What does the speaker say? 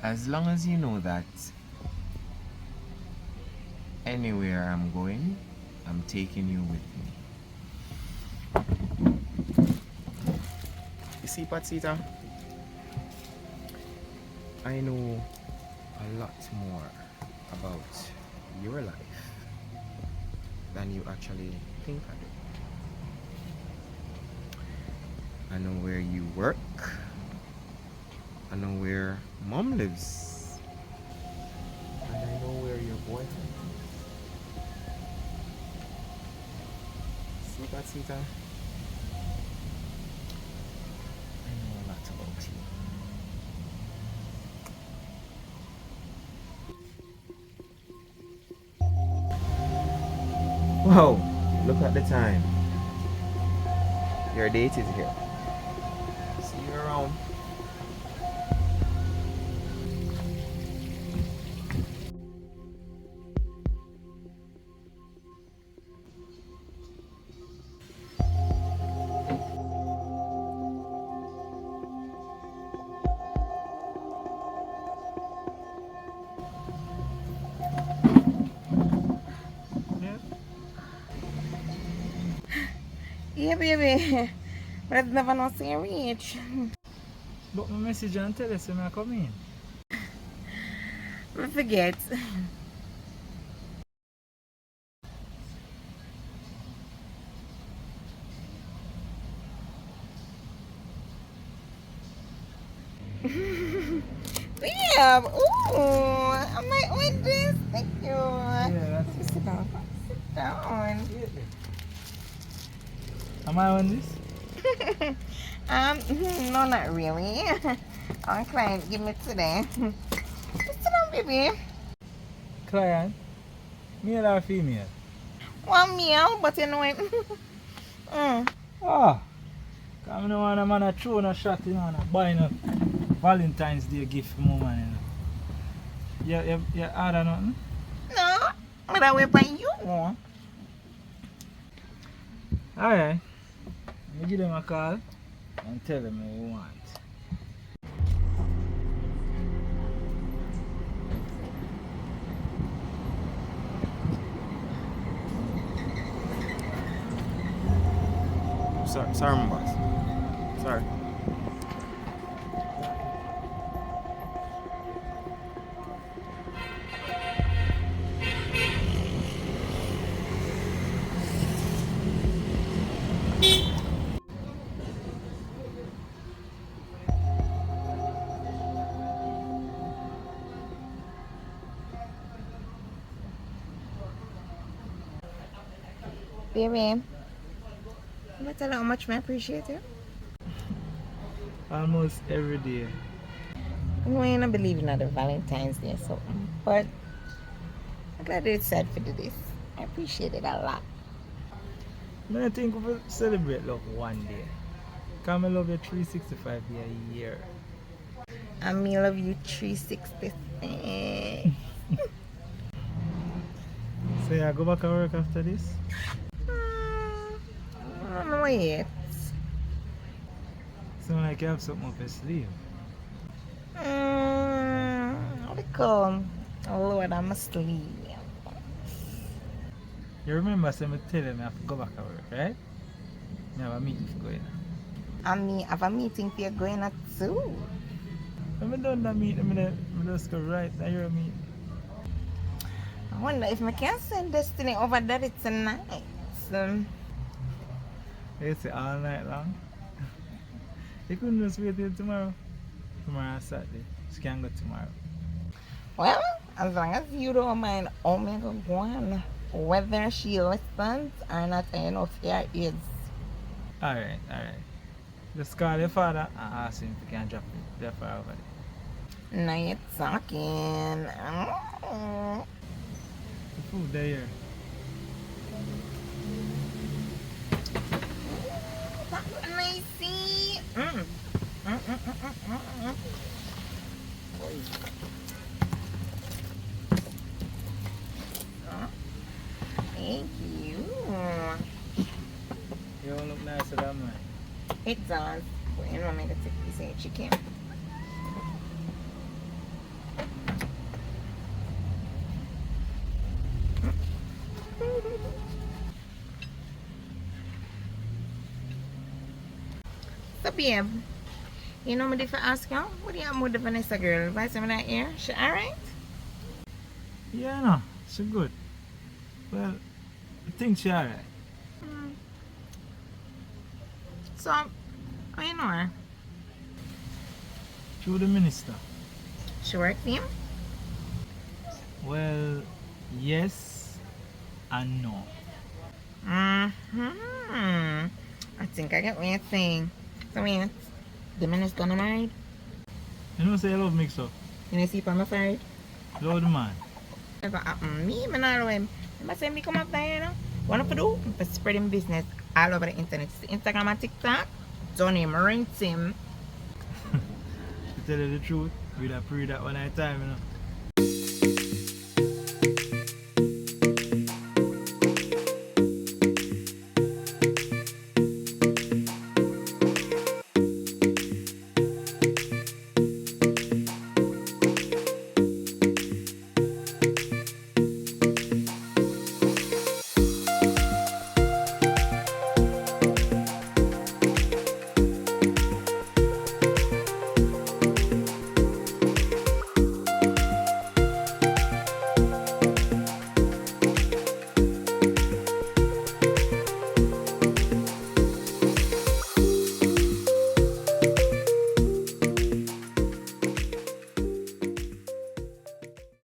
As long as you know that anywhere I'm going, I'm taking you with me. You see, Patsita, I know a lot more about your life than you actually think I do. I know where you work. I know where mom lives. And I know where your boyfriend is. See, Patsita? I know a lot about you. Whoa, look at the time. Your date is here. See you around. Yeah, baby. But it's never not see reach. But my message and tell us when I come in. I forget. Damn. Ooh. I might win this. Thank you. Yeah, that's Sit down. Sit down. Am I on this? No, not really. Our client give me today. Sit down, baby. Client? Male or female? One meal, but you know it. Ah, I don't want a man to throw no shot, you know, and buying a Valentine's Day gift for my man, you know. You order nothing? No, but I wait for you. Alright. I give them a call and tell them what we want. Sorry, my boss. Sorry. Baby, you tell her how much I appreciate you. Almost every day. I know you don't believe in the Valentine's Day or something, but I'm glad you decided for this. I appreciate it a lot. I think we will celebrate love one day. Because I love you 365 days a year. I me love you 360. So yeah, go back and work after this? I don't know yet. Sound like you have something up your sleeve. What do you call? Oh Lord, I'm asleep. You remember say me tell you I have to go back and work, right? I have a meeting for going. I mean, have a meeting for you going at 2. When I done that meeting, I just go right now your meeting. I wonder if I can send Destiny over there tonight. You say all night long. You couldn't just wait till tomorrow. Tomorrow is Saturday. She can go tomorrow. Well, as long as you don't mind Omega 1, whether she listens or not, I know fear is. Alright. Just call your father and ask him if he can drop her over there. Now you're talking. The food there here. That's nice. Thank you. You all look nicer than mine. It does. But you know, I'm going to take this chicken. So, babe, you know me if I ask you, what do you have with the Vanessa girl? Why some that here? She alright? Yeah, no, she good. Well, I think she alright. Mm. So, how you know her? Through the minister. She work for him? Well, yes and no. Mm-hmm. I think I get what you're saying. So, wait, the minister not married? You know, say I love mix up. You know, see if I'm afraid? Lord man. Never happen. Me, man, all him. I say me come up there, you know. What I do? I spread him business all over the internet. See Instagram and TikTok. Done him, rinse him. To tell you the truth, we'd have prayed that one at a time, you know.